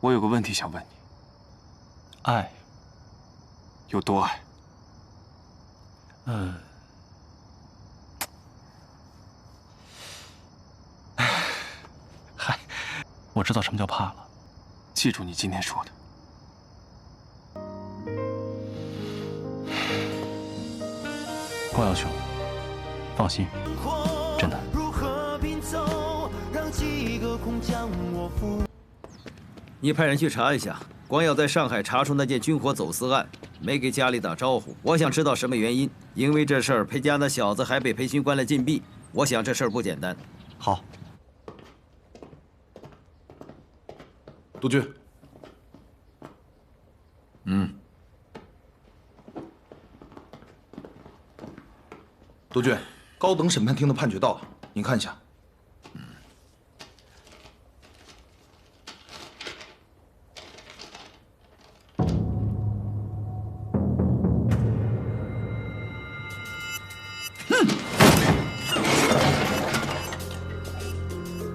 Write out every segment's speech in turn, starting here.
我有个问题想问你：爱有多爱？嗨，我知道什么叫怕了。记住你今天说的。光耀兄，放心，真的。你派人去查一下，光耀在上海查出那件军火走私案，没给家里打招呼。我想知道什么原因，因为这事儿裴家那小子还被裴勋关了禁闭。我想这事儿不简单。好，督军。督军，高等审判庭的判决到了，您看一下。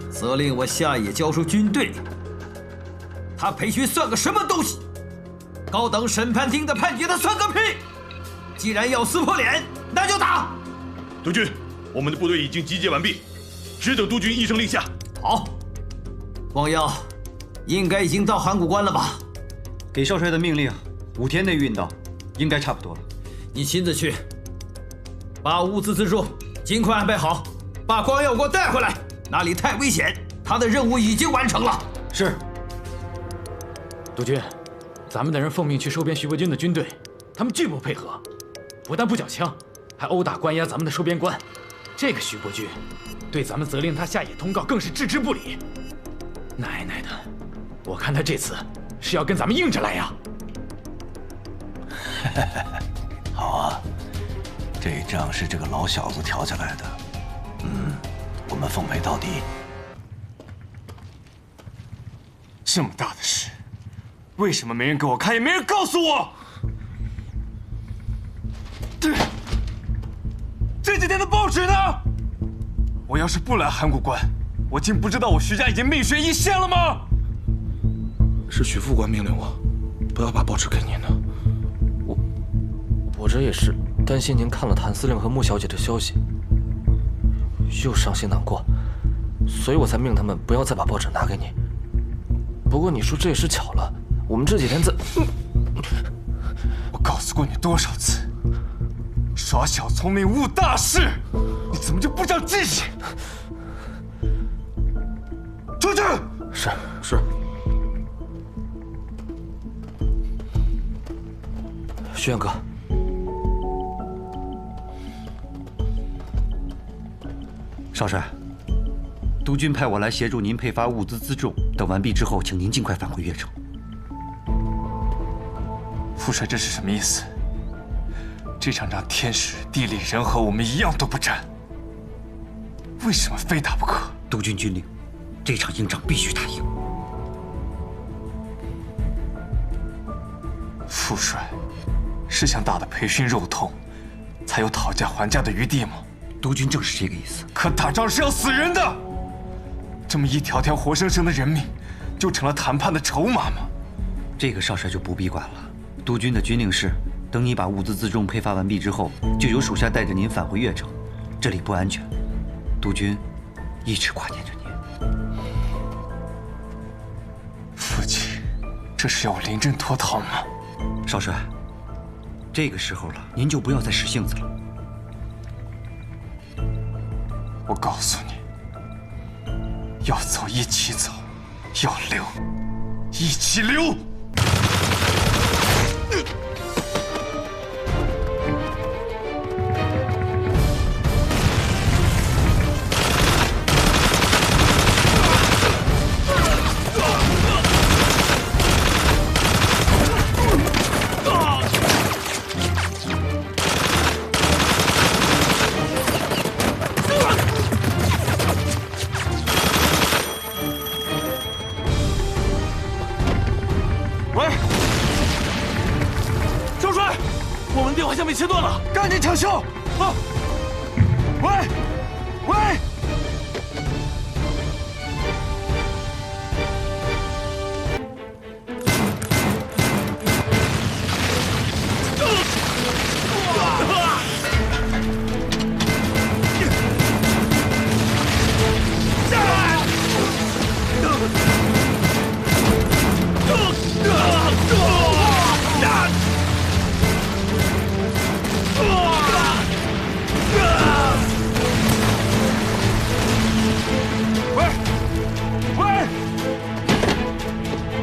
责令我下野交出军队，他裴勋算个什么东西？高等审判庭的判决他算个屁！既然要撕破脸，那就打！督军，我们的部队已经集结完毕，只等督军一声令下。好，光耀，应该已经到函谷关了吧？给少帅的命令，5天内运到，应该差不多了。你亲自去，把物资辎重尽快安排好，把光耀给我带回来。那里太危险，他的任务已经完成了。是。督军，咱们的人奉命去收编徐伯军的军队，他们拒不配合，不但不缴枪，还殴打关押咱们的收编官。这个徐伯军对咱们责令他下野通告更是置之不理。奶奶的，我看他这次是要跟咱们硬着来呀！好啊，这仗是这个老小子挑下来的，我们奉陪到底。这么大的事，为什么没人给我看，也没人告诉我？这几天的报纸呢？我要是不来函谷关，我竟不知道我徐家已经命悬一线了吗？是许副官命令我，不要把报纸给您的。我这也是担心您看了谭司令和穆小姐的消息，又伤心难过，所以我才命他们不要再把报纸拿给你。不过你说这也是巧了，我们这几天在……我告诉过你多少次，耍小聪明误大事，你怎么就不长记性？出去！是。徐远哥，少帅，督军派我来协助您配发物资辎重，等完毕之后，请您尽快返回岳城。副帅，这是什么意思？这场仗天时、地利、人和，我们一样都不占，为什么非打不可？督军军令，这场硬仗必须打赢。副帅，是想打得裴勋肉痛，才有讨价还价的余地吗？督军正是这个意思。可打仗是要死人的，这么一条条活生生的人命，就成了谈判的筹码吗？这个少帅就不必管了。督军的军令是，等你把物资辎重配发完毕之后，就由属下带着您返回岳城。这里不安全，督军一直挂念着您。父亲，这是要我临阵脱逃吗？少帅，这个时候了，您就不要再使性子了。我告诉你，要走一起走，要留一起留。电话线被切断了，赶紧抢修！啊！喂！喂！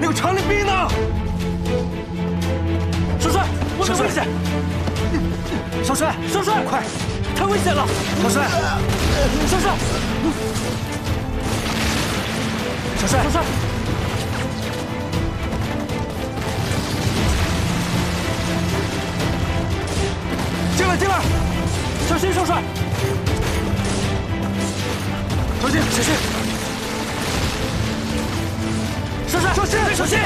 那个传令兵呢？少帅，外面危险！少帅，少帅，快！太危险了！少帅，少帅，少帅，少帅！进来，进来！小心，少帅！小心，小心！少帅，小心，小心！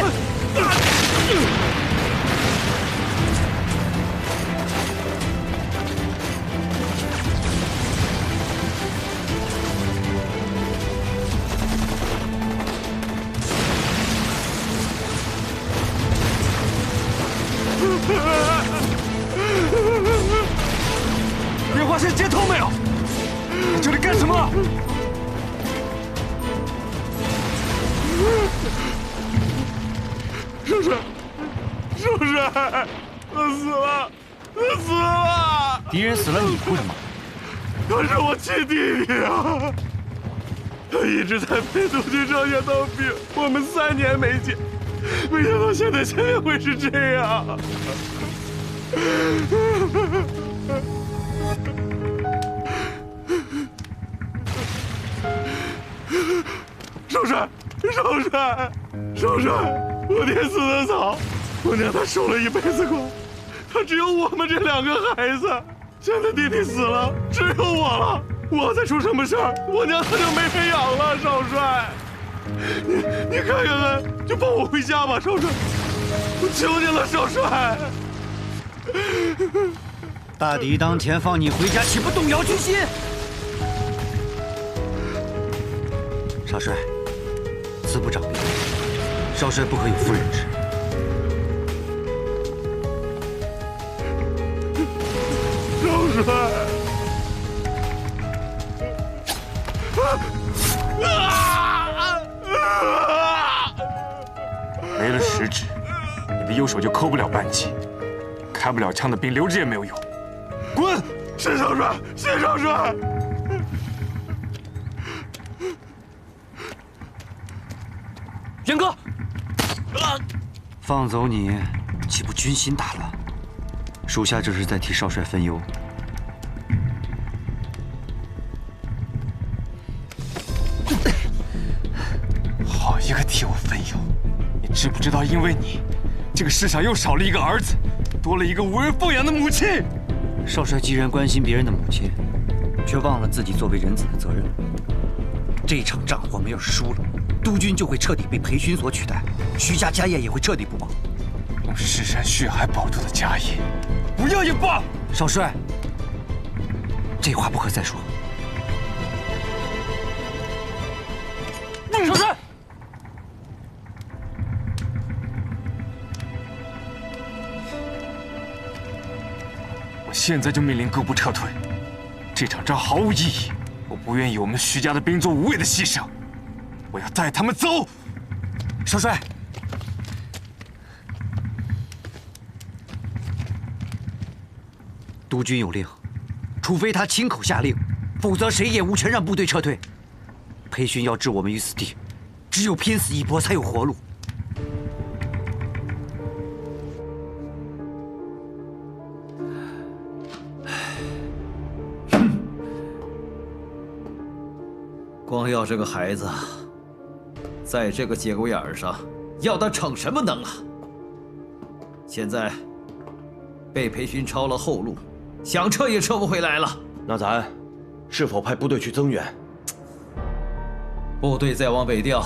电话线接通没有？你这里干什么？少帅，少帅，他死了，他死了！敌人死了，你哭什么？他是我亲弟弟啊！他一直在陪督军上下当兵，我们3年没见，没想到现在竟然会是这样。少帅，少帅，少帅！我爹死得早，我娘她受了一辈子苦，她只有我们这2个孩子。现在弟弟死了，只有我了。我再出什么事儿，我娘她就没人养了。少帅，你看看，就放我回家吧，少帅，我求你了，少帅。大敌当前，放你回家，岂不动摇军心？少帅，此不长兵，少帅不可有夫人之。少帅。没了食指，你的右手就扣不了扳机，开不了枪的兵留着也没有用。滚！谢少帅，谢少帅。元哥，放走你，岂不军心大乱？属下这是在替少帅分忧。好一个替我分忧！你知不知道，因为你，这个世上又少了一个儿子，多了一个无人奉养的母亲。少帅既然关心别人的母亲，却忘了自己作为人子的责任。这场仗我们要是输了，督军就会彻底被裴勋所取代，徐家家业也会彻底不保。用尸山血海保住的家业，不要也罢。少帅，这话不可再说。少帅，我现在就命令各部撤退。这场仗毫无意义，我不愿意我们徐家的兵做无谓的牺牲。我要带他们走。少帅，督军有令，除非他亲口下令，否则谁也无权让部队撤退。裴勋要置我们于死地，只有拼死一搏才有活路。光耀这个孩子，在这个节骨眼上，要他逞什么能啊？现在被裴勋抄了后路，想撤也撤不回来了。那咱是否派部队去增援？部队再往北调，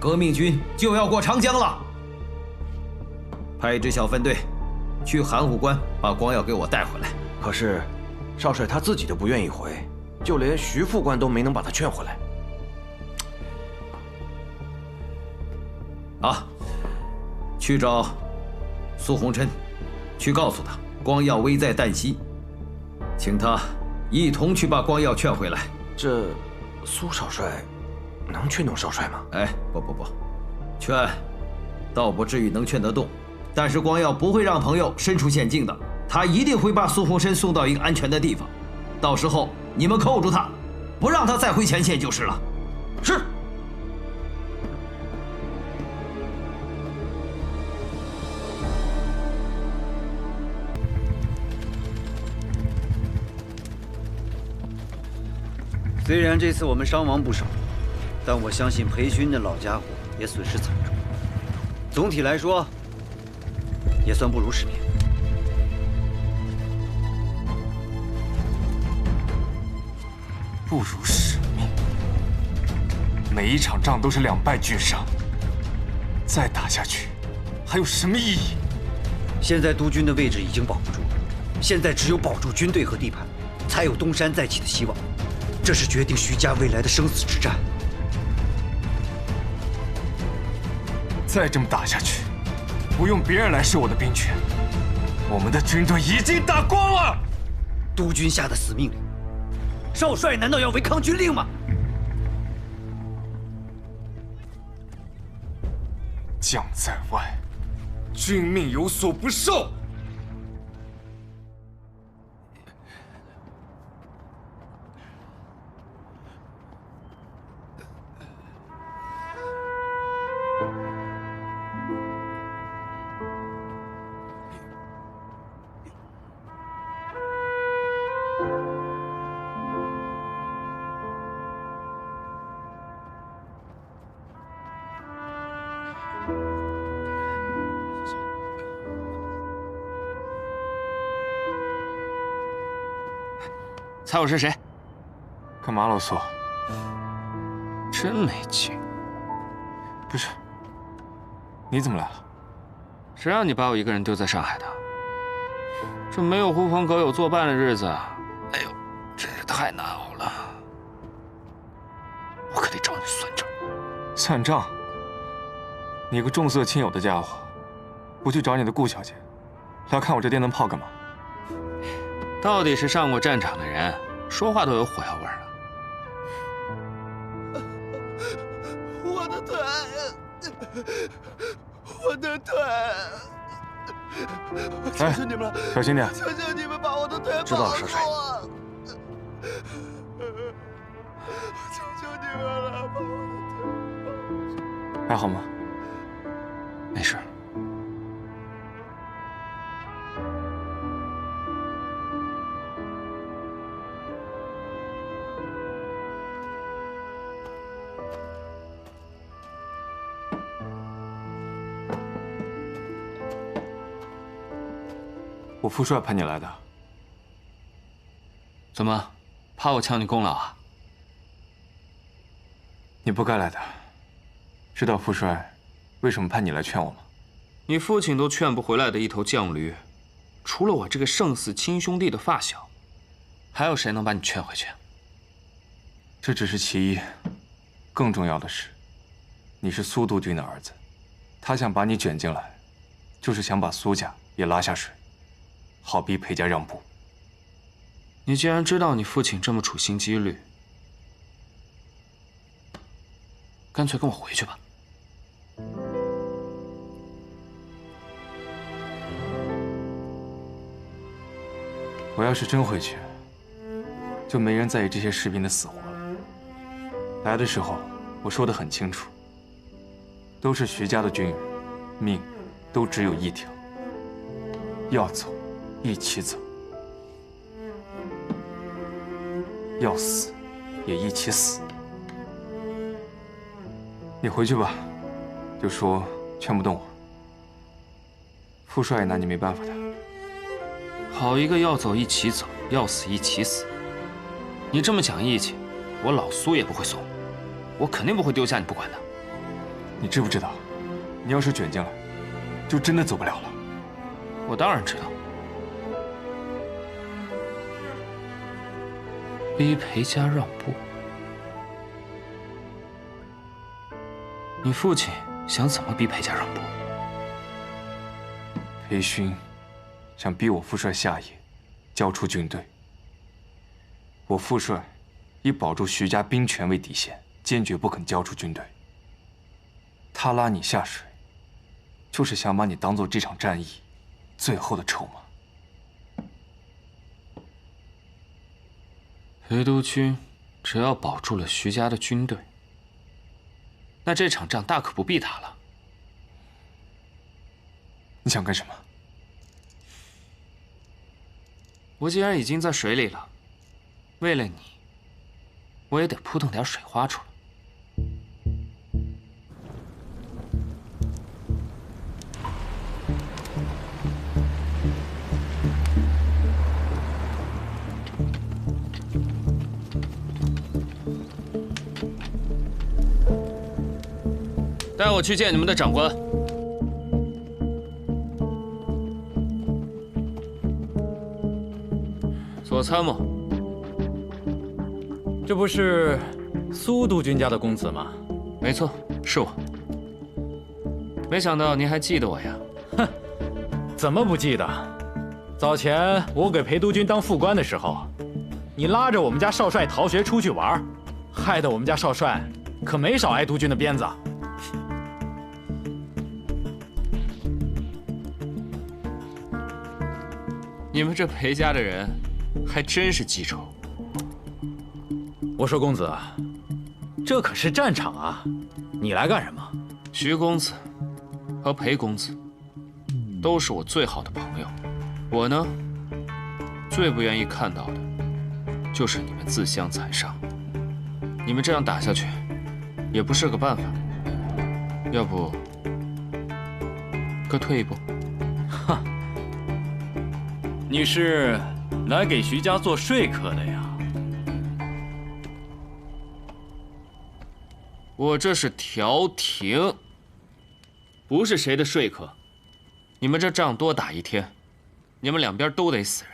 革命军就要过长江了。派一支小分队去函谷关，把光耀给我带回来。可是，少帅他自己都不愿意回，就连徐副官都没能把他劝回来。啊，去找苏洪琛，去告诉他光耀危在旦夕，请他一同去把光耀劝回来。这苏少帅能劝动少帅吗？哎，不，劝倒不至于能劝得动，但是光耀不会让朋友身处险境的，他一定会把苏洪琛送到一个安全的地方，到时候你们扣住他，不让他再回前线就是了。是。虽然这次我们伤亡不少，但我相信裴勋那老家伙也损失惨重。总体来说，也算不辱使命。不辱使命。每一场仗都是两败俱伤，再打下去，还有什么意义？现在督军的位置已经保不住了，现在只有保住军队和地盘，才有东山再起的希望。这是决定徐家未来的生死之战。再这么打下去，不用别人来授我的兵权，我们的军队已经打光了。督军下的死命令，少帅难道要违抗军令吗？将在外，君命有所不受。猜我是谁？干嘛，老苏？真没劲。不是，你怎么来了？谁让你把我一个人丢在上海的？这没有狐朋狗友作伴的日子，哎呦，真是太难熬了。我可得找你算账。算账？你个重色轻友的家伙，不去找你的顾小姐，来看我这电灯泡干嘛？到底是上过战场的人，说话都有火药味了。我的腿，我的腿！求求你们了，小心点！求求你们把我的腿知道了，少帅。求求你们了，把我的腿！还好吗？没事。我副帅派你来的。怎么，怕我抢你功劳啊？你不该来的。知道副帅为什么派你来劝我吗？你父亲都劝不回来的一头犟驴，除了我这个胜似亲兄弟的发小，还有谁能把你劝回去？这只是其一，更重要的是，你是苏督军的儿子，他想把你卷进来，就是想把苏家也拉下水。好逼裴家让步。你既然知道你父亲这么处心积虑，干脆跟我回去吧。我要是真回去，就没人在意这些士兵的死活了。来的时候我说得很清楚，都是徐家的军人，命都只有一条，要走一起走，要死也一起死。你回去吧，就说劝不动我，副帅也拿你没办法的。好一个要走一起走，要死一起死！你这么讲义气，我老苏也不会怂，我肯定不会丢下你不管的。你知不知道，你要是卷进来，就真的走不了了。我当然知道。逼裴家让步，你父亲想怎么逼裴家让步？裴勋想逼我副帅下野，交出军队。我副帅以保住徐家兵权为底线，坚决不肯交出军队。他拉你下水，就是想把你当做这场战役最后的筹码。裴督军只要保住了徐家的军队，那这场仗大可不必打了。你想干什么？我既然已经在水里了，为了你，我也得扑腾点水花出来。带我去见你们的长官。左参谋，这不是苏督军家的公子吗？没错，是我。没想到您还记得我呀？哼，怎么不记得？早前我给裴督军当副官的时候，你拉着我们家少帅逃学出去玩，害得我们家少帅可没少挨督军的鞭子。你们这裴家的人还真是记仇。我说公子，这可是战场啊，你来干什么？徐公子和裴公子都是我最好的朋友，我呢，最不愿意看到的就是你们自相残杀。你们这样打下去，也不是个办法。要不，各退一步。哼。你是来给徐家做说客的呀？我这是调停，不是谁的说客。你们这仗多打一天，你们两边都得死人。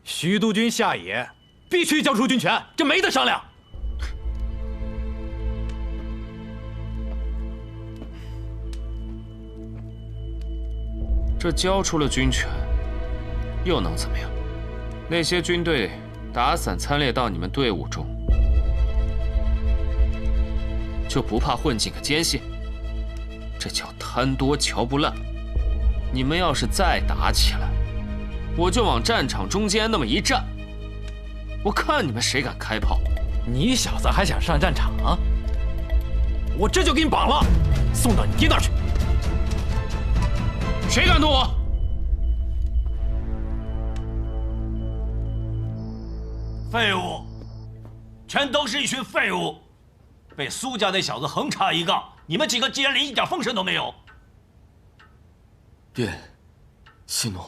徐督军下野，必须交出军权，这没得商量。这交出了军权，又能怎么样？那些军队打散参列到你们队伍中，就不怕混进个奸细？这叫贪多瞧不烂。你们要是再打起来，我就往战场中间那么一站，我看你们谁敢开炮！你小子还想上战场啊？我这就给你绑了，送到你爹那儿去。谁敢动我？废物，全都是一群废物，被苏家那小子横插一杠，你们几个竟然连一点风声都没有。爹，息怒。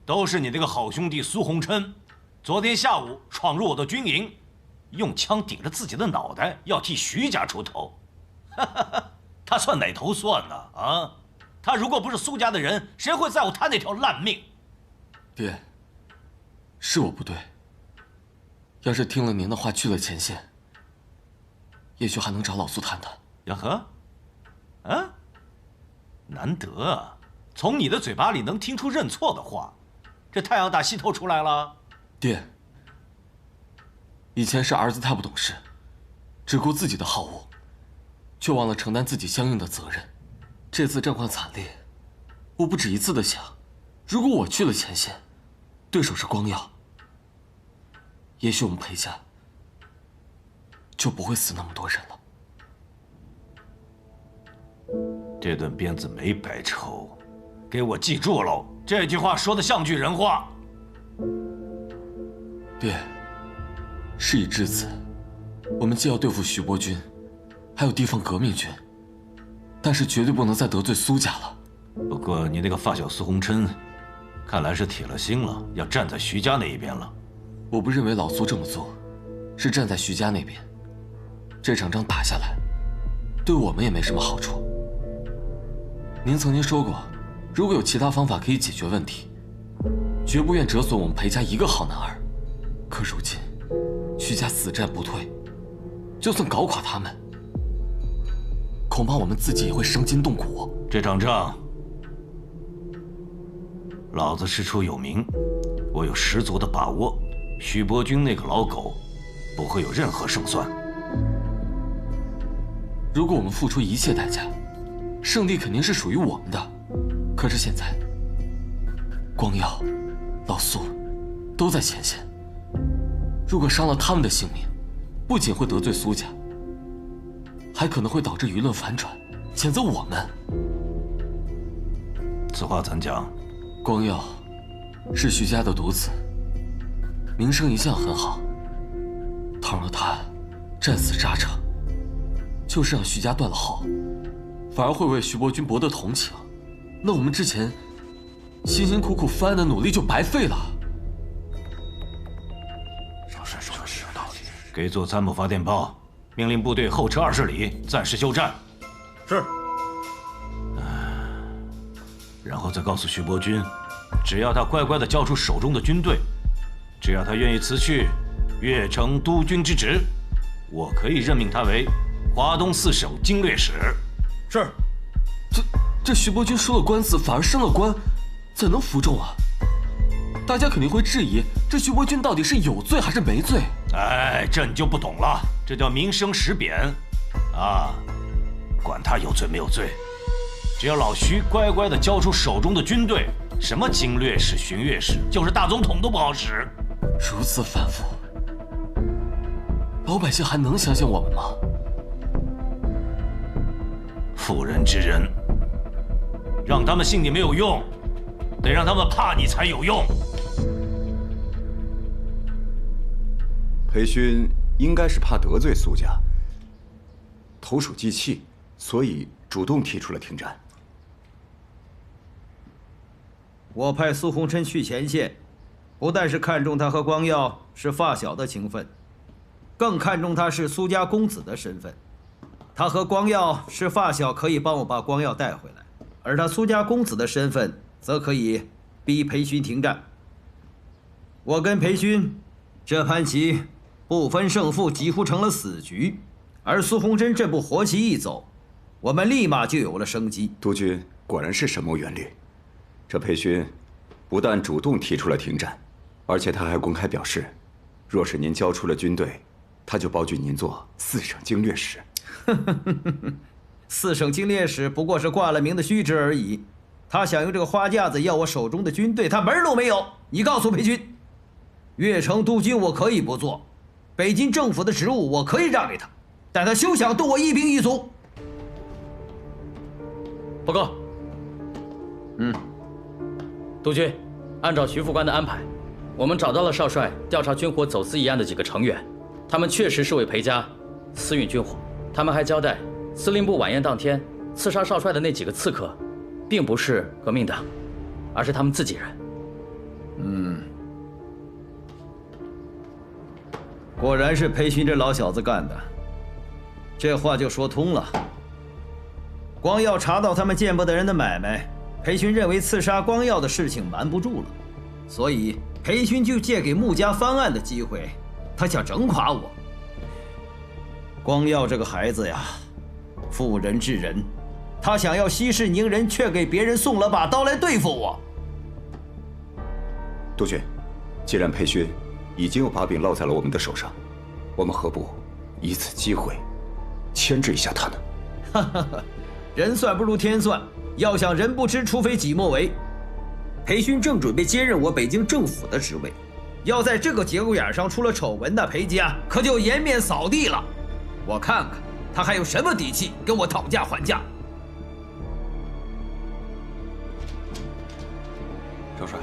都是你那个好兄弟苏洪琛，昨天下午闯入我的军营，用枪顶着自己的脑袋，要替徐家出头。他算哪头算呢？啊，他如果不是苏家的人，谁会在乎他那条烂命？爹，是我不对。要是听了您的话去了前线，也许还能找老苏谈谈。呀呵，啊，难得啊，从你的嘴巴里能听出认错的话。这太阳打西头出来了。爹，以前是儿子太不懂事，只顾自己的好恶，却忘了承担自己相应的责任。这次战况惨烈，我不止一次的想，如果我去了前线，对手是光耀，也许我们裴家就不会死那么多人了。这顿鞭子没白抽，给我记住喽！这句话说的像句人话。爹，事已至此，我们既要对付徐伯钧，还有地方革命军，但是绝对不能再得罪苏家了。不过你那个发小苏洪琛，看来是铁了心了，要站在徐家那一边了。我不认为老苏这么做是站在徐家那边。这场仗打下来，对我们也没什么好处。您曾经说过，如果有其他方法可以解决问题，绝不愿折损我们裴家一个好男儿。可如今，徐家死战不退，就算搞垮他们，恐怕我们自己也会伤筋动骨。这场仗，老子师出有名，我有十足的把握，徐伯钧那个老狗不会有任何胜算。如果我们付出一切代价，胜利肯定是属于我们的。可是现在，光耀、老苏都在前线，如果伤了他们的性命，不仅会得罪苏家，还可能会导致舆论反转，谴责我们。此话怎讲？光耀是徐家的独子，名声一向很好。倘若他战死沙场，就是让徐家断了号，反而会为徐伯钧博得同情。那我们之前辛辛苦苦翻案的努力就白费了。少帅说的是有道理。给左参谋发电报，命令部队后撤20里，暂时休战。是。然后再告诉徐伯钧，只要他乖乖地交出手中的军队，只要他愿意辞去越城督军之职，我可以任命他为华东4省经略使。是。这徐伯钧输了官司，反而升了官，怎能服众啊？大家肯定会质疑，这徐伯钧到底是有罪还是没罪？哎，这你就不懂了，这叫名声实贬啊！管他有罪没有罪，只要老徐乖乖地交出手中的军队，什么经略使、巡阅使，就是大总统都不好使。如此反复，老百姓还能相信我们吗？妇人之仁，让他们信你没有用，得让他们怕你才有用。裴勋应该是怕得罪苏家，投鼠忌器，所以主动提出了停战。我派苏洪琛去前线，不但是看中他和光耀是发小的情分，更看重他是苏家公子的身份。他和光耀是发小，可以帮我把光耀带回来，而他苏家公子的身份，则可以逼裴勋停战。我跟裴勋这盘棋不分胜负，几乎成了死局。而苏洪琛这步活棋一走，我们立马就有了生机。督军果然是深谋远虑，这裴勋不但主动提出了停战，而且他还公开表示，若是您交出了军队，他就保举您做4省经略使。4省经略使不过是挂了名的虚职而已，他想用这个花架子要我手中的军队，他门儿都没有。你告诉裴军，越城督军我可以不做，北京政府的职务我可以让给他，但他休想动我一兵一卒。报告。督军，按照徐副官的安排，我们找到了少帅调查军火走私一案的几个成员，他们确实是为裴家私运军火。他们还交代，司令部晚宴当天刺杀少帅的那几个刺客，并不是革命党，而是他们自己人。果然是裴勋这老小子干的，这话就说通了。光耀查到他们见不得人的买卖，裴勋认为刺杀光耀的事情瞒不住了，所以裴勋就借给穆家翻案的机会，他想整垮我。光耀这个孩子呀，妇人之仁，他想要息事宁人，却给别人送了把刀来对付我。督军，既然裴勋已经有把柄落在了我们的手上，我们何不以此机会牵制一下他呢？哈哈哈，人算不如天算，要想人不知，除非己莫为。裴勋正准备接任我北京政府的职位，要在这个节骨眼上出了丑闻，那裴家可就颜面扫地了。我看看他还有什么底气跟我讨价还价。少帅，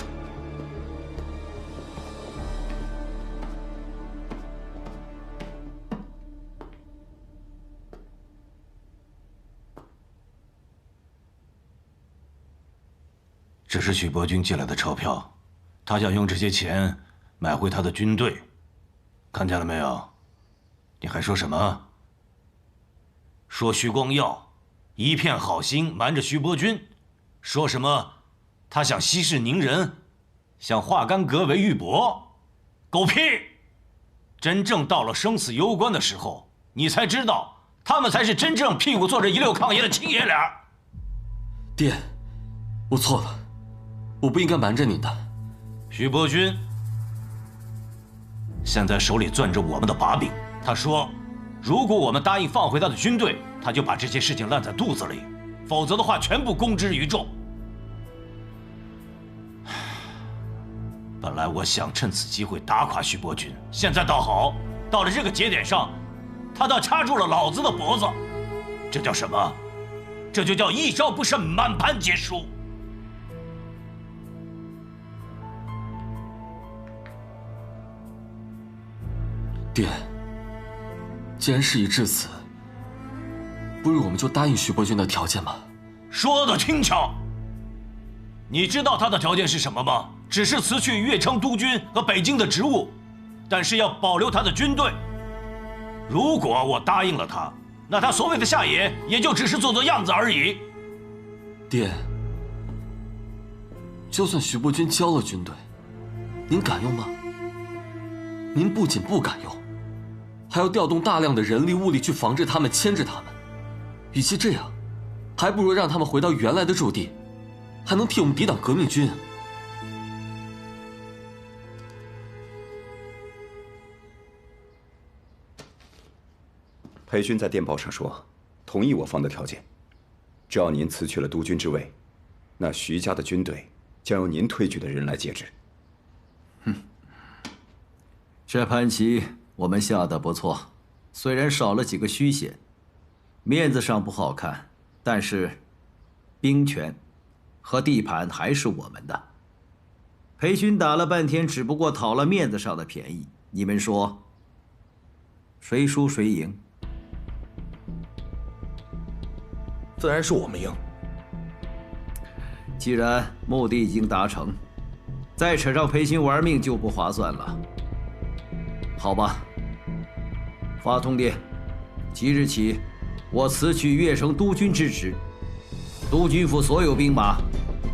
这是许伯钧寄来的钞票，他想用这些钱买回他的军队，看见了没有？你还说什么？说徐光耀一片好心瞒着徐伯钧，说什么他想息事宁人，想化干戈为玉帛，狗屁！真正到了生死攸关的时候，你才知道他们才是真正屁股坐着一溜炕沿的亲爷俩。爹，我错了，我不应该瞒着你的。徐伯钧现在手里攥着我们的把柄，他说如果我们答应放回他的军队，他就把这些事情烂在肚子里，否则的话全部公之于众。本来我想趁此机会打垮徐伯钧，现在倒好，到了这个节点上，他倒插住了老子的脖子。这叫什么？这就叫一招不慎，满盘皆输。爹，既然事已至此，不如我们就答应徐伯君的条件吧。说得轻巧。你知道他的条件是什么吗？只是辞去乐昌督军和北京的职务，但是要保留他的军队。如果我答应了他，那他所谓的下野也就只是做做样子而已。爹，就算徐伯君交了军队，您敢用吗？您不仅不敢用，还要调动大量的人力物力去防治他们、牵制他们。与其这样，还不如让他们回到原来的驻地，还能替我们抵挡革命军。裴勋在电报上说，同意我方的条件，只要您辞去了督军之位，那徐家的军队将由您推举的人来节制。这盘棋我们下得不错，虽然少了几个虚衔，面子上不好看，但是兵权和地盘还是我们的。裴勋打了半天，只不过讨了面子上的便宜，你们说谁输谁赢？自然是我们赢。既然目的已经达成，再扯上裴勋玩命就不划算了。好吧，发通电，即日起，我辞去乐城督军之职，督军府所有兵马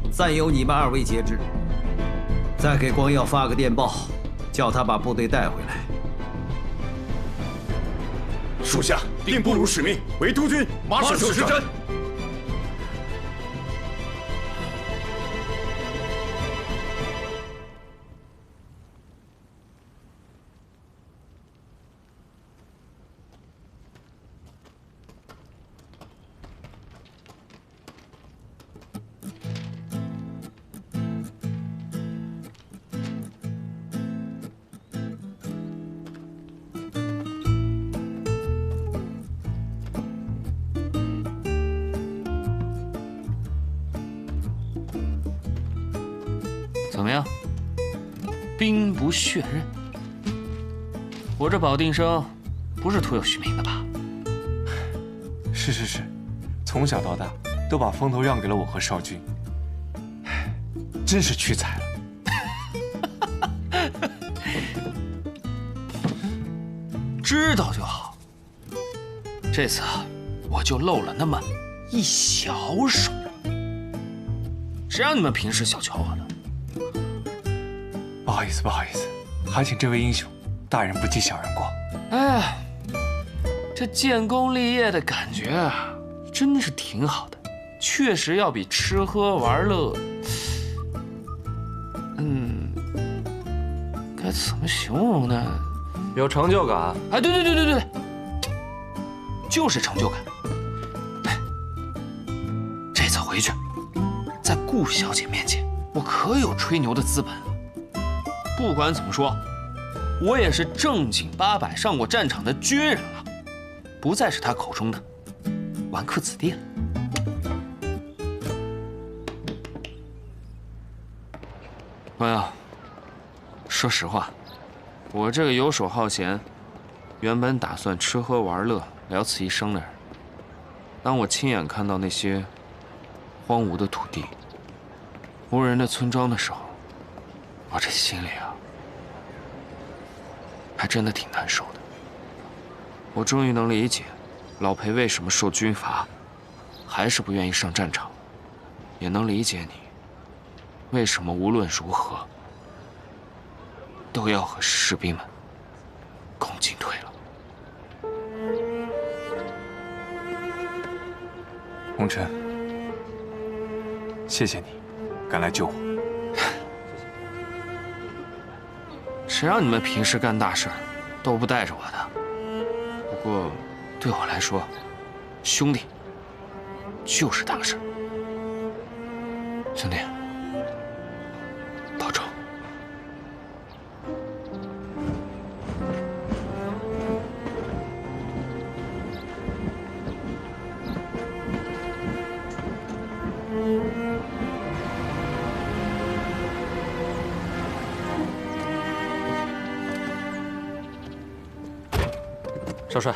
暂由你们二位节制。再给光耀发个电报，叫他把部队带回来。属下定不辱使命，为督军马首是瞻。怎么样？兵不血刃。我这保定生不是徒有虚名的吧？是，从小到大都把风头让给了我和少君，真是屈才了。知道就好。这次我就露了那么一小手，谁让你们平时小瞧我的？不好意思，还请这位英雄，大人不计小人过。哎，这建功立业的感觉啊，真的是挺好的，确实要比吃喝玩乐，该怎么形容呢？有成就感。哎，对，就是成就感。哎，这次回去，在顾小姐面前，我可有吹牛的资本。不管怎么说，我也是正经八百上过战场的军人了，不再是她口中的纨绔子弟了。朋友，说实话，我这个游手好闲，原本打算吃喝玩乐了此一生的人，当我亲眼看到那些荒芜的土地、无人的村庄的时候，我这心里啊，还真的挺难受的。我终于能理解老裴为什么受军阀，还是不愿意上战场，也能理解你为什么无论如何都要和士兵们共进退了。红尘，谢谢你赶来救我。谁让你们平时干大事都不带着我的？不过对我来说，兄弟就是大事。兄弟，保重。少帅，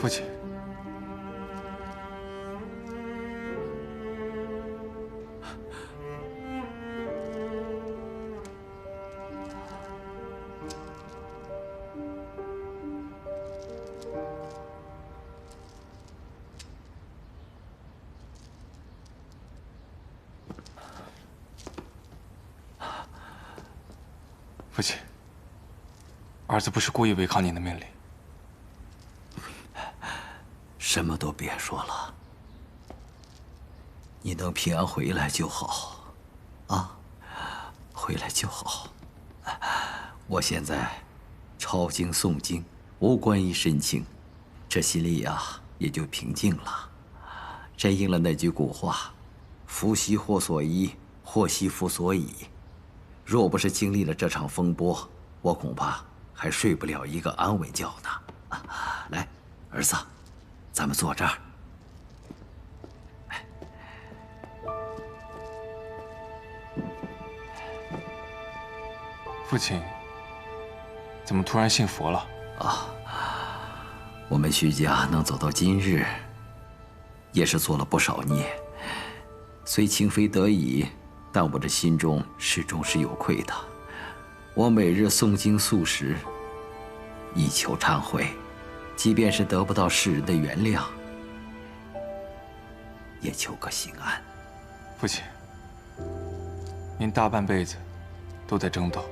父亲，父亲，儿子不是故意违抗您的命令。什么都别说了，你能平安回来就好，啊，回来就好。我现在抄经诵经，无关于身情，这心里呀也就平静了。真应了那句古话：“福兮祸所依，祸兮福所倚。”若不是经历了这场风波，我恐怕还睡不了一个安稳觉呢。来，儿子，咱们坐这儿。父亲，怎么突然信佛了？啊，我们徐家能走到今日，也是做了不少孽。虽情非得已，但我这心中始终是有愧的。我每日诵经素食，以求忏悔，即便是得不到世人的原谅，也求个心安。父亲，您大半辈子都在争斗，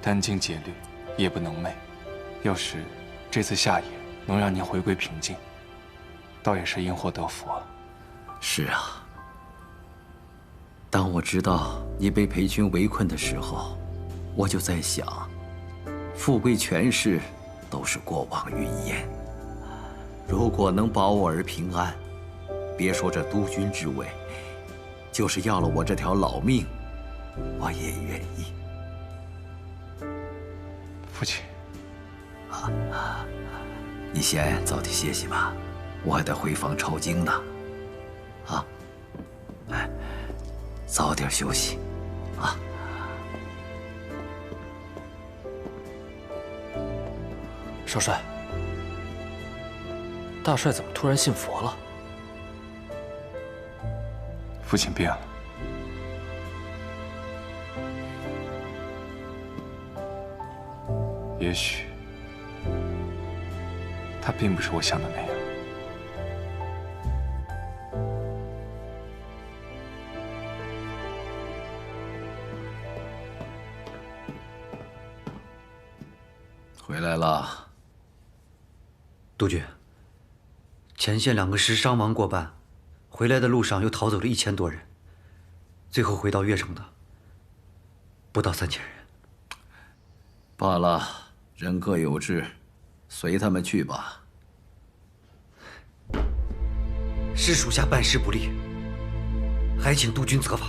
殚精竭虑，夜不能寐。要是这次下野能让您回归平静，倒也是因祸得福啊。是啊，当我知道你被裴军围困的时候，我就在想，富贵权势都是过往云烟。如果能保我儿平安，别说这督军之位，就是要了我这条老命，我也愿意。父亲，你先早点歇息吧，我还得回房抄经呢。啊，哎，早点休息，啊。少帅，大帅怎么突然信佛了？父亲变了。也许他并不是我想的那样。回来了。督军，前线2个师伤亡过半，回来的路上又逃走了1000多人，最后回到越城的不到3000人。罢了，人各有志，随他们去吧。是属下办事不力，还请督军责罚。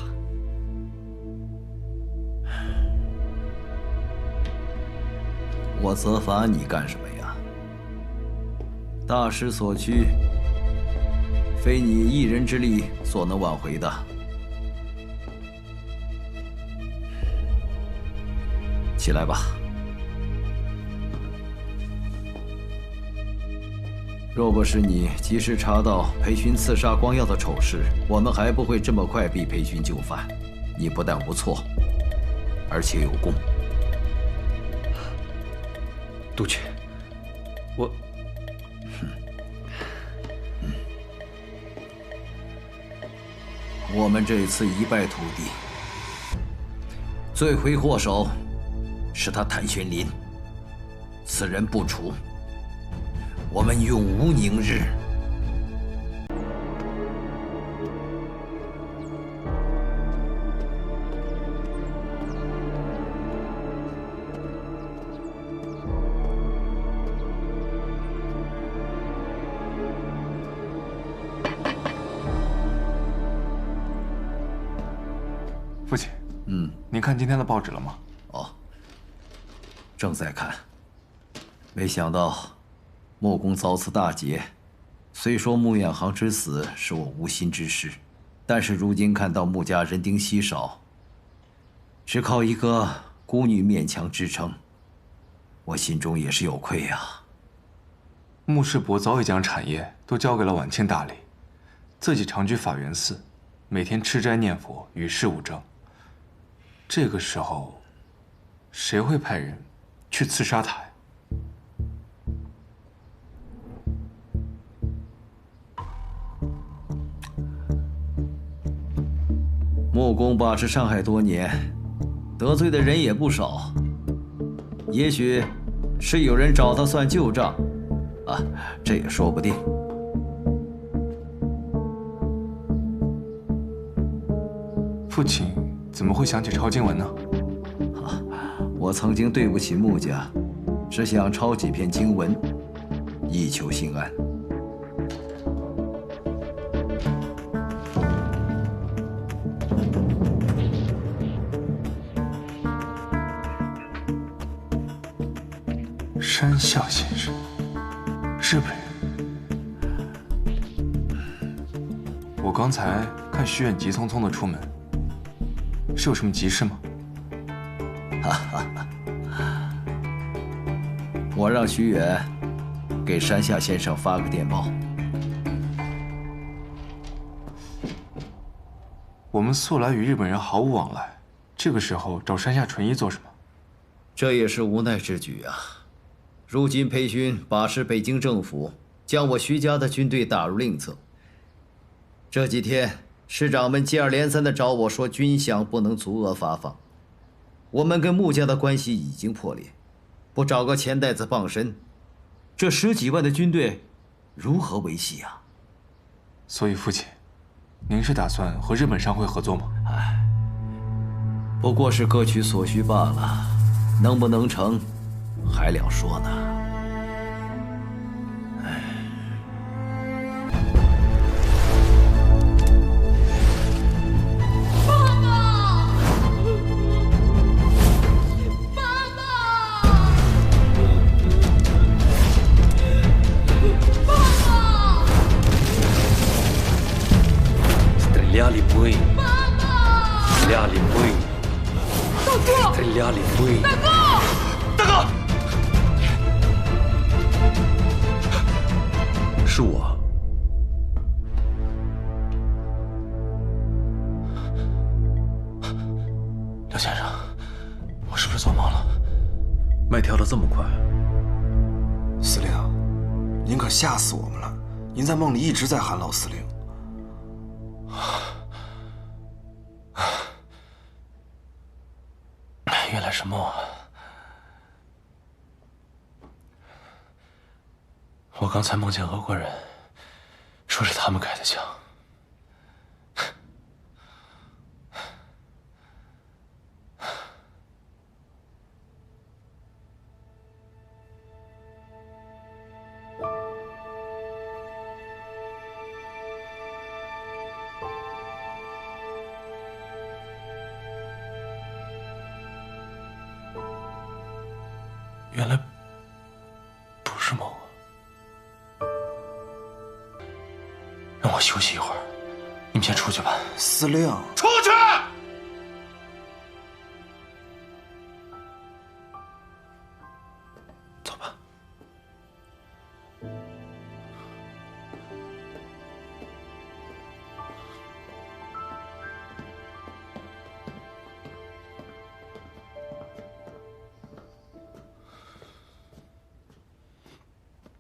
我责罚你干什么呀？大势所趋，非你一人之力所能挽回的。起来吧。若不是你及时查到裴勋刺杀光耀的丑事，我们还不会这么快逼裴勋就范。你不但无错，而且有功。督军，我们这次一败涂地，罪魁祸首是他谭玄林。此人不除，我们永无宁日。父亲，您看今天的报纸了吗？哦，正在看。没想到穆公遭此大劫。虽说穆远航之死是我无心之事，但是如今看到穆家人丁稀少，只靠一个孤女勉强支撑，我心中也是有愧呀。穆世伯早已将产业都交给了晚清打理，自己常居法源寺，每天吃斋念佛，与世无争。这个时候，谁会派人去刺杀他呀？穆公把持上海多年，得罪的人也不少。也许是有人找他算旧账，啊，这也说不定。父亲怎么会想起抄经文呢？我曾经对不起穆家，只想抄几篇经文，以求心安。山下先生，日本人。我刚才看徐远急匆匆的出门，是有什么急事吗？我让徐远给山下先生发个电报。我们素来与日本人毫无往来，这个时候找山下纯一做什么？这也是无奈之举啊。如今裴勋把持北京政府，将我徐家的军队打入另册。这几天师长们接二连三地找我说军饷不能足额发放，我们跟穆家的关系已经破裂，不找个钱袋子傍身，这10几万的军队如何维系啊？所以父亲，您是打算和日本商会合作吗？不过是各取所需罢了，能不能成，还两说呢。Strilhali boi. Strilhali boi. 大哥 Strilhali boi. 大哥，大哥，是我。刘先生，我是不是做梦了？脉跳得这么快，司令，您可吓死我们了！您在梦里一直在喊老司令。原来是梦啊！我刚才梦见俄国人，说是他们开的枪。原来不是梦啊！让我休息一会儿，你们先出去吧。司令，出去！走吧。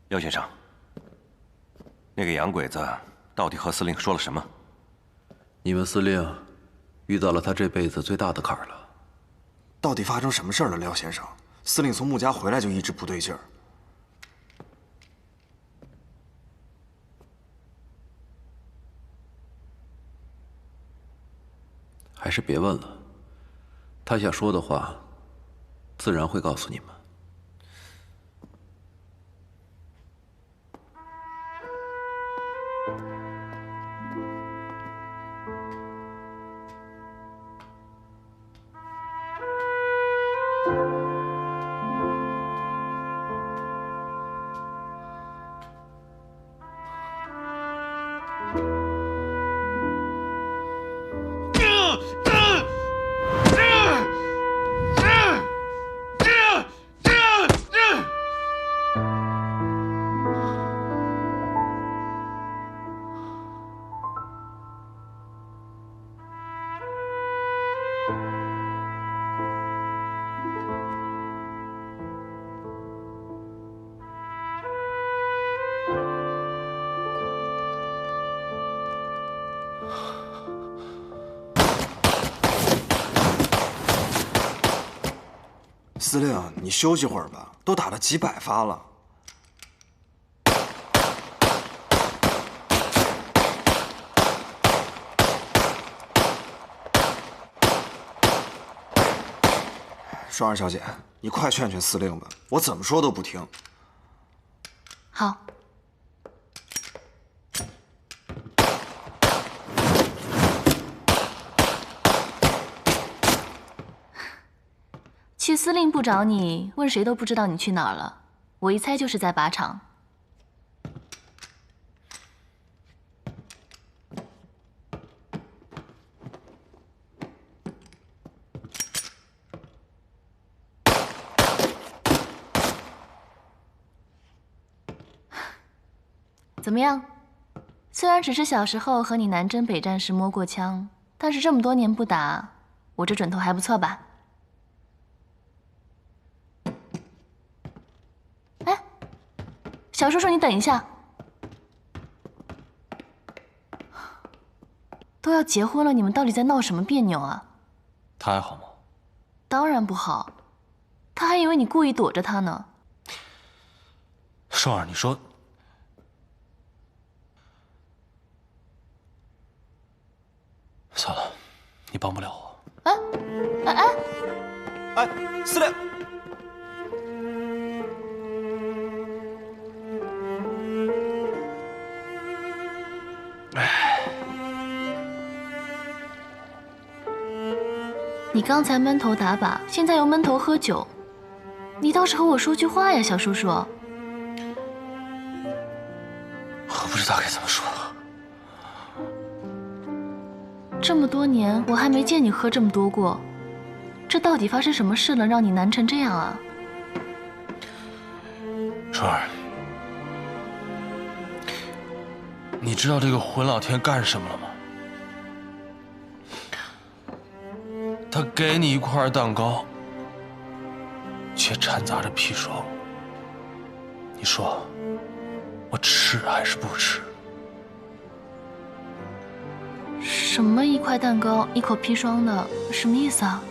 廖先生，那个洋鬼子到底和司令说了什么？你们司令遇到了他这辈子最大的坎儿了。到底发生什么事儿了，廖先生？司令从穆家回来就一直不对劲儿。还是别问了，他想说的话，自然会告诉你们。司令，你休息会儿吧，都打了几百发了。双儿小姐，你快劝劝司令吧，我怎么说都不听。好。去司令部找你，问谁都不知道你去哪儿了。我一猜就是在靶场。怎么样？虽然只是小时候和你南征北战时摸过枪，但是这么多年不打，我这准头还不错吧？哎，小叔叔，你等一下，都要结婚了，你们到底在闹什么别扭啊？他还好吗？当然不好，他还以为你故意躲着他呢。双儿，你说。算了，你帮不了我。哎，司令！你刚才闷头打靶，现在又闷头喝酒，你倒是和我说句话呀，小叔叔。我不知道该怎么说。这么多年，我还没见你喝这么多过，这到底发生什么事了，让你难成这样啊？双儿，你知道这个混老天干什么了吗？他给你一块蛋糕，却掺杂着砒霜。你说，我吃还是不吃？什么一块蛋糕一口砒霜的，什么意思啊？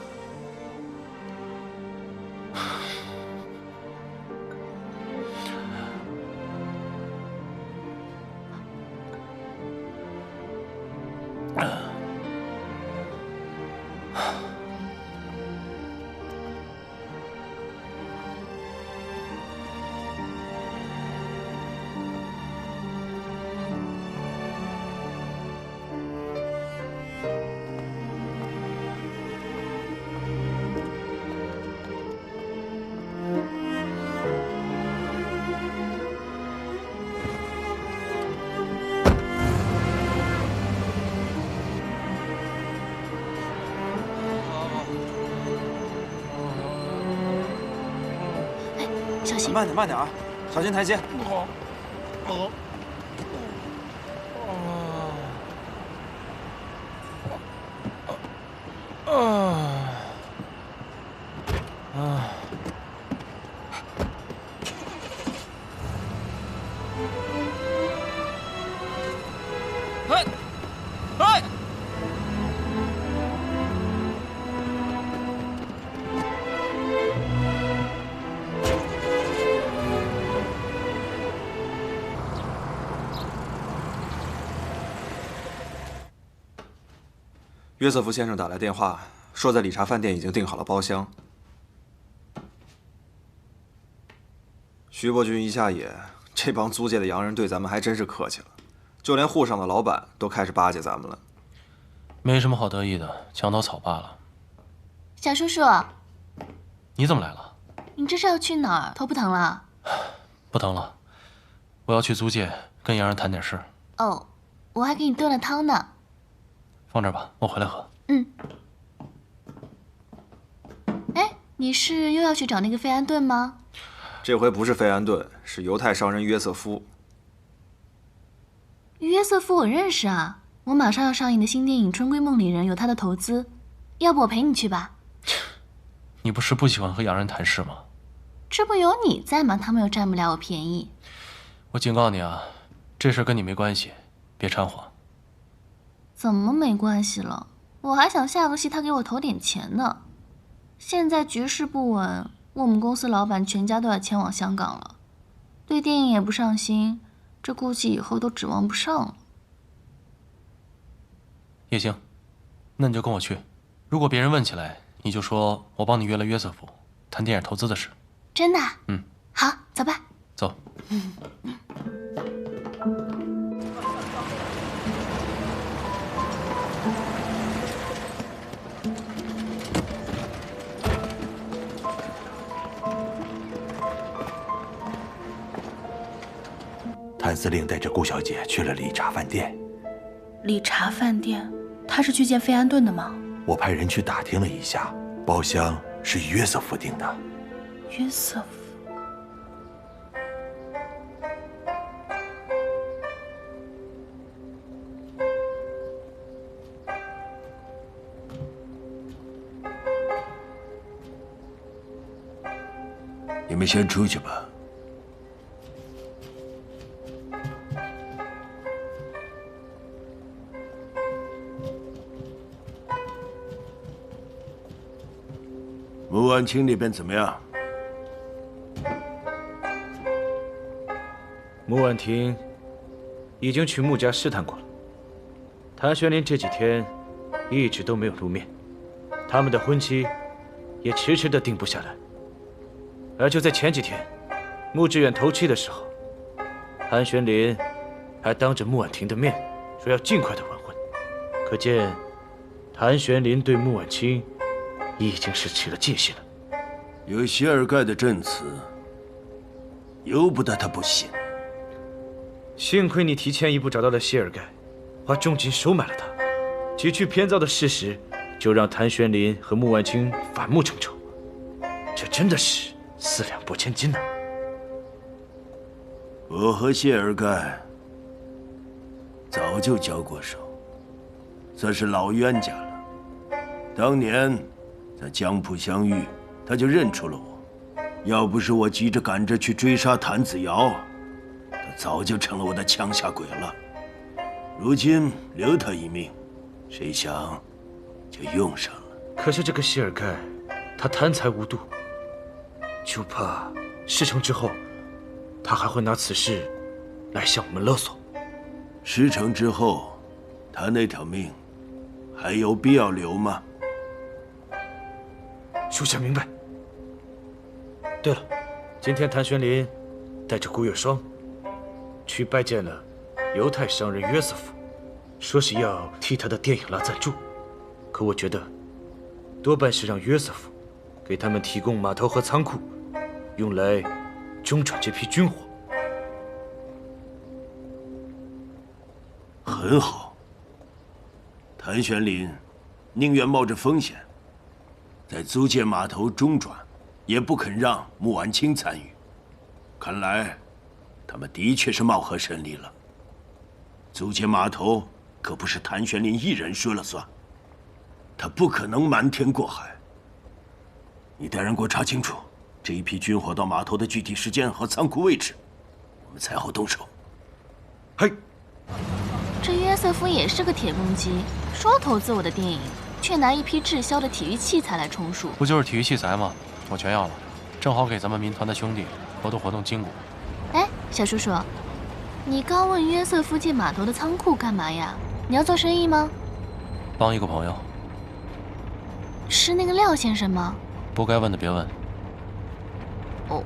小心，慢点，慢点啊，小心台阶。好，好。约瑟夫先生打来电话，说在理查饭店已经订好了包厢。徐伯军一下野，这帮租界的洋人对咱们还真是客气了，就连沪上的老板都开始巴结咱们了。没什么好得意的，墙头草罢了。小叔叔，你怎么来了？你这是要去哪儿？头不疼了？不疼了，我要去租界跟洋人谈点事。哦，我还给你炖了汤呢。放这儿吧，我回来喝。嗯。哎，你是又要去找那个费安顿吗？这回不是费安顿，是犹太商人约瑟夫。约瑟夫我认识啊，我马上要上映的新电影《春闺梦里人》有他的投资，要不我陪你去吧？你不是不喜欢和洋人谈事吗？这不有你在吗？他们又占不了我便宜。我警告你啊，这事跟你没关系，别掺和。怎么没关系了？我还想下个戏他给我投点钱呢。现在局势不稳，我们公司老板全家都要迁往香港了，对电影也不上心，这估计以后都指望不上了。也行，那你就跟我去。如果别人问起来，你就说我帮你约了约瑟夫谈电影投资的事。真的？嗯，好，走吧。走。谭司令带着顾小姐去了理查饭店。理查饭店，他是去见费安顿的吗？我派人去打听了一下，包厢是约瑟夫订的。约瑟夫。你们先出去吧。穆婉清那边怎么样？穆婉婷已经去穆家试探过了。谭玄林这几天一直都没有露面，他们的婚期也迟迟的定不下来。而就在前几天，穆志远头七的时候，谭玄林还当着穆婉婷的面说要尽快的完婚，可见谭玄林对穆婉清已经是起了戒心了。有谢尔盖的证词，由不得他不信。幸亏你提前一步找到了谢尔盖，花重金收买了他，几句编造的事实就让谭玄林和穆婉清反目成仇，这真的是4两拨千斤呐！我和谢尔盖早就交过手，算是老冤家了。当年在江浦相遇，他就认出了我。要不是我急着赶着去追杀谭子尧，他早就成了我的枪下鬼了。如今留他一命，谁想就用上了。可是这个谢尔盖，他贪财无度，就怕事成之后，他还会拿此事来向我们勒索。事成之后，他那条命还有必要留吗？属下明白。对了，今天谭玄林带着顾月霜去拜见了犹太商人约瑟夫，说是要替他的电影拉赞助。可我觉得，多半是让约瑟夫给他们提供码头和仓库，用来中转这批军火。很好。谭玄林宁愿冒着风险，在租界码头中转，也不肯让穆婉清参与。看来，他们的确是貌合神离了。租界码头可不是谭玄林一人说了算，他不可能瞒天过海。你带人给我查清楚这一批军火到码头的具体时间和仓库位置，我们才好动手。嘿。这约瑟夫也是个铁公鸡，说投资我的电影，却拿一批滞销的体育器材来充数。不就是体育器材吗？我全要了，正好给咱们民团的兄弟活动活动筋骨。哎，小叔叔，你刚问约瑟夫借码头的仓库干嘛呀？你要做生意吗？帮一个朋友。是那个廖先生吗？不该问的别问。哦。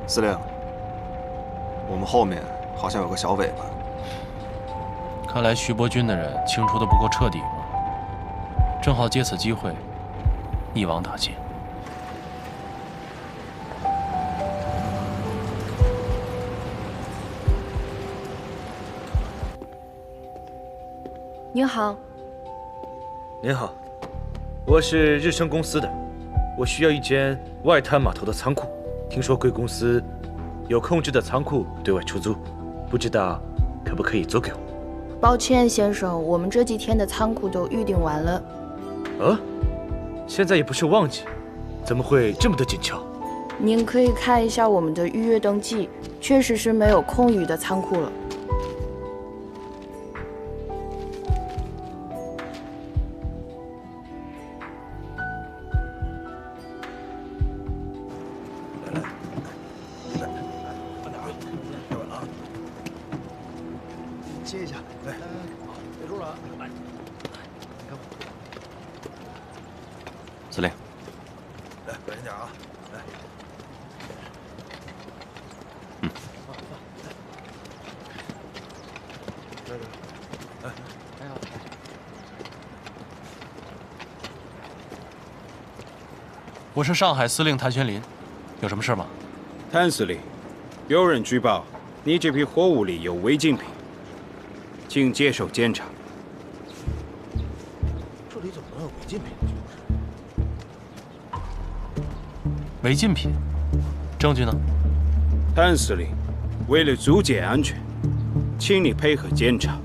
司令，我们后面好像有个小尾巴。看来徐伯钧的人清除的不够彻底嘛，正好借此机会一网打尽。您好。您好，我是日升公司的，我需要一间外滩码头的仓库。听说贵公司有空置的仓库对外出租，不知道可不可以租给我？抱歉，先生，我们这几天的仓库都预订完了。啊？现在也不是旺季，怎么会这么的紧俏？您可以看一下我们的预约登记，确实是没有空余的仓库了。接一下，哎，别住了啊！司令，来，小心点啊！来，我是上海司令谭玄林，有什么事吗？谭司令，有人举报你这批货物里有违禁品，请接受检查。这里怎么能有违禁品？违禁品？证据呢？谭司令，为了租界安全，请你配合检查。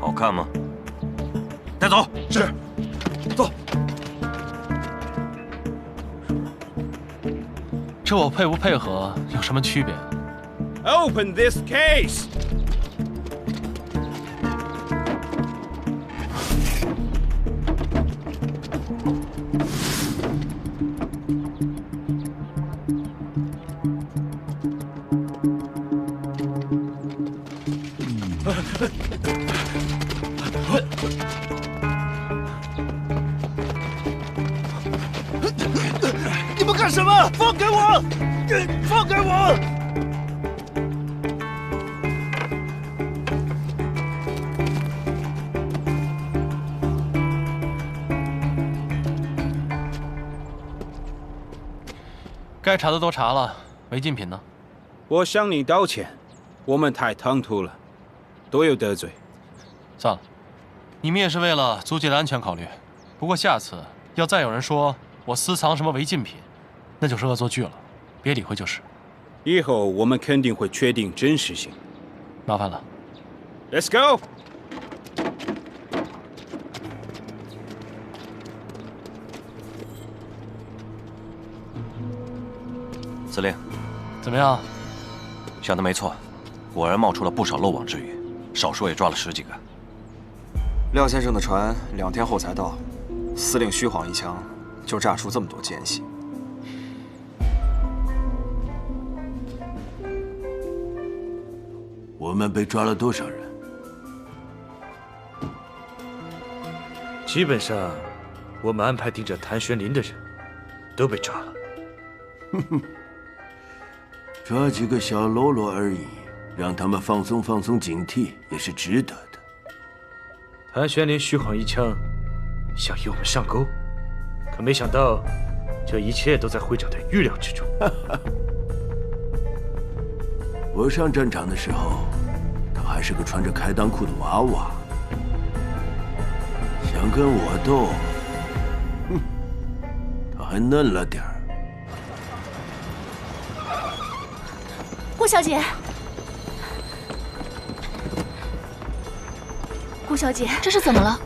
好看吗？带走。是。走。这我配不配合有什么区别？Open this case。你们干什么？放开我！放开我！该查的都查了，违禁品呢？我向你道歉，我们太唐突了，都有得罪。算了，你们也是为了租界的安全考虑。不过下次要再有人说我私藏什么违禁品，那就是恶作剧了，别理会就是。以后我们肯定会确定真实性。麻烦了。Let's go。司令，怎么样？想的没错，果然冒出了不少漏网之鱼，少说也抓了10几个。廖先生的船2天后才到，司令虚晃一枪，就炸出这么多奸细。我们被抓了多少人？基本上，我们安排盯着谭玄林的人，都被抓了。哼哼，抓几个小喽啰而已，让他们放松放松警惕也是值得的。谭玄林虚晃一枪，想与我们上钩，可没想到，这一切都在会长的预料之中。我上战场的时候，他还是个穿着开裆裤的娃娃，想跟我斗，哼，他还嫩了点儿。顾小姐，顾小姐，这是怎么了？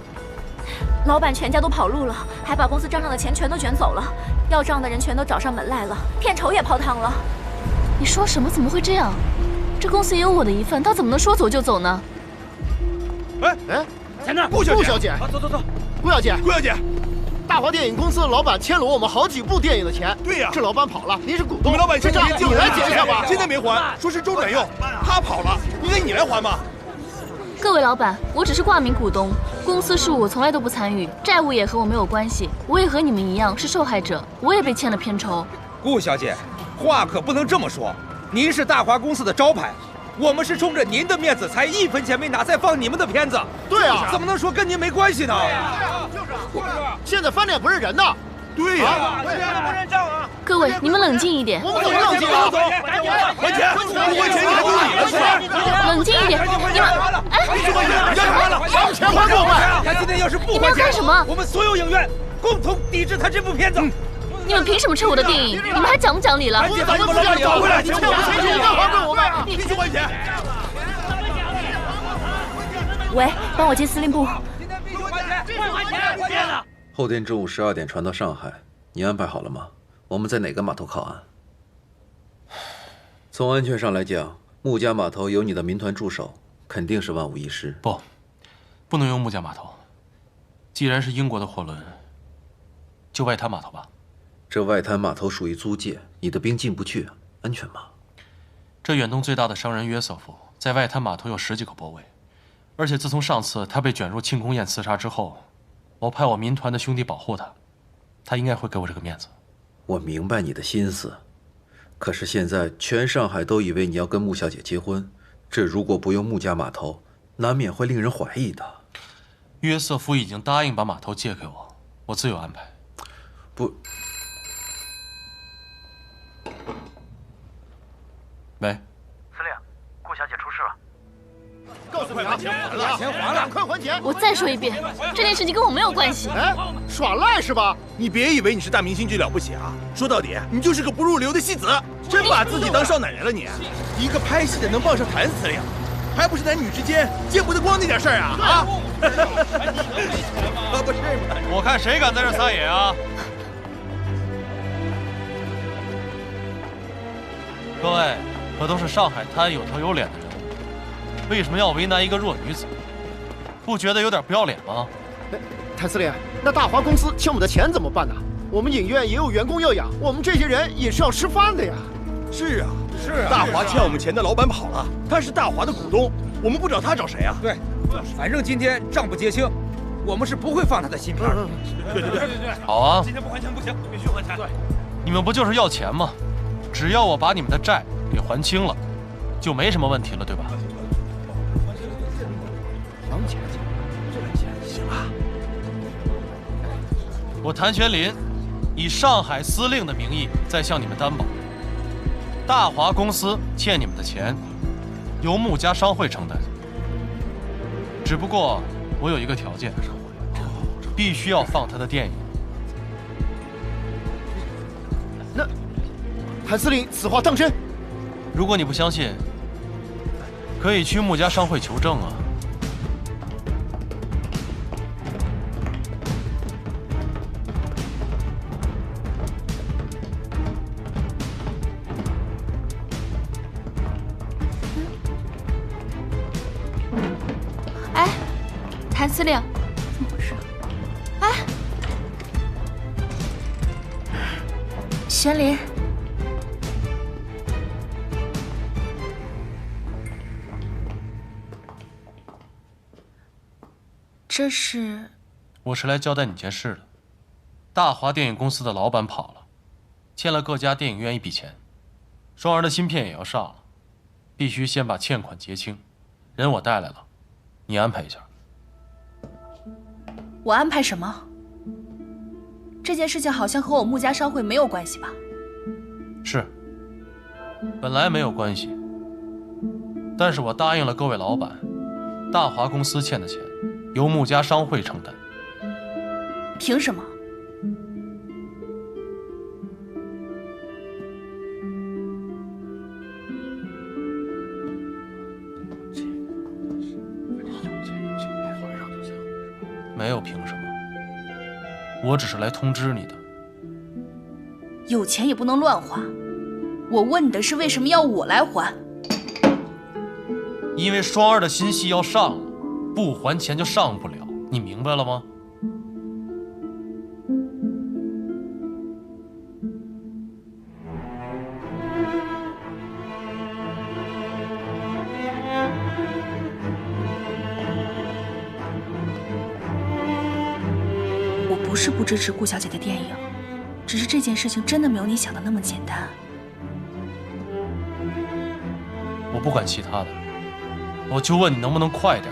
老板全家都跑路了，还把公司账上的钱全都卷走了，要账的人全都找上门来了，片酬也泡汤了。你说什么？怎么会这样？这公司也有我的一份，他怎么能说走就走呢？哎，在那儿，顾小姐，走走走，顾小姐，顾小姐，大华电影公司的老板欠了我们好几部电影的钱。对呀，这老板跑了，您是股东，你们老板欠这账你来结一下吧。现在没还，说是周转用，他跑了，应该你来还吧。各位老板，我只是挂名股东，公司事务我从来都不参与，债务也和我没有关系，我也和你们一样是受害者，我也被欠了片酬。顾小姐，话可不能这么说，您是大华公司的招牌，我们是冲着您的面子才1分钱没拿才放你们的片子。对啊，怎么能说跟您没关系呢？就是，现在翻脸不认人的。对呀，不认账啊！各位，你们冷静一点。我们怎么冷静啊？还钱！不还钱，你还丢你了！冷静一点，你们，哎，你怎么还钱了？把钱还给我们！他今天要是不你们要干什么？我们所有影院共同抵制他这部片子。你们凭什么撤我的电影？你们还讲不讲理了？咱们不让你找回来，你欠我们钱，你要还给我们！你去还钱！喂，帮我接司令部。后天中午12点传到上海，你安排好了吗？我们在哪个码头靠岸？从安全上来讲，木家码头有你的民团驻守，肯定是万无一失。不能用木家码头。既然是英国的货轮，就外滩码头吧。这外滩码头属于租界，你的兵进不去，安全吗？这远东最大的商人约瑟夫在外滩码头有10几个泊位，而且自从上次他被卷入庆功宴刺杀之后，我派我民团的兄弟保护他，他应该会给我这个面子。我明白你的心思，可是现在全上海都以为你要跟穆小姐结婚，这如果不用穆家码头，难免会令人怀疑的。约瑟夫已经答应把码头借给我，我自有安排。不。喂，司令，顾小姐出事了。告诉你啊，钱还了，快还钱！我再说一遍，这件事情跟我没有关系。哎，耍赖是吧？你别以为你是大明星就了不起啊！说到底，你就是个不入流的戏子，真把自己当少奶奶了你！一个拍戏的能傍上谭司令，还不是男女之间见不得光那点事儿啊！啊！可不是嘛！我看谁敢在这撒野啊！各位，可都是上海滩有头有脸的人，为什么要为难一个弱女子？不觉得有点不要脸吗？谭司令，那大华公司欠我们的钱怎么办呢？我们影院也有员工要养，我们这些人也是要吃饭的呀。是啊，大华欠我们钱的老板跑了，他是大华的股东，我们不找他找谁啊？对，反正今天账不结清，我们是不会放他的新片的。对。好啊，今天不还钱不行，必须还钱。对，你们不就是要钱吗？只要我把你们的债给还清了，就没什么问题了，对吧？还钱，行啊。我谭玄林以上海司令的名义在向你们担保，大华公司欠你们的钱由穆家商会承担。只不过我有一个条件，必须要放他的电影。那谭司令此话当真？如果你不相信，可以去穆家商会求证啊。哎，谭司令，怎么回事？哎，玄林。这是，我是来交代你件事的。大华电影公司的老板跑了，欠了各家电影院一笔钱，双儿的新片也要上了，必须先把欠款结清。人我带来了，你安排一下。我安排什么？这件事情好像和我穆家商会没有关系吧？是，本来没有关系，但是我答应了各位老板，大华公司欠的钱由穆家商会承担。凭什么？没有凭什么，我只是来通知你的。有钱也不能乱花。我问你的是为什么要我来还？因为双儿的新戏要上了，不还钱就上不了，你明白了吗？我不是不支持顾小姐的电影，只是这件事情真的没有你想的那么简单。我不管其他的，我就问你能不能快点。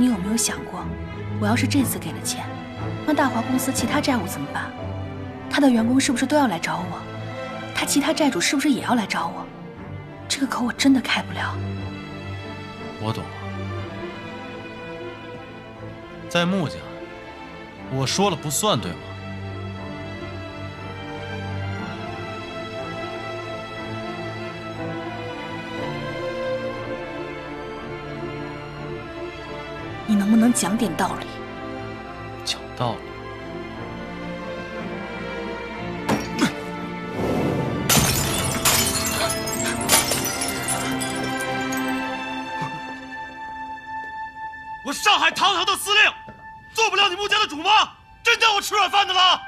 你有没有想过，我要是这次给了钱，那大华公司其他债务怎么办？他的员工是不是都要来找我？他其他债主是不是也要来找我？这个口我真的开不了。我懂了，在穆家，我说了不算，对吗？你能不能讲点道理？讲道理。我上海堂堂的司令，做不了你穆家的主吗？真当我吃软饭的了？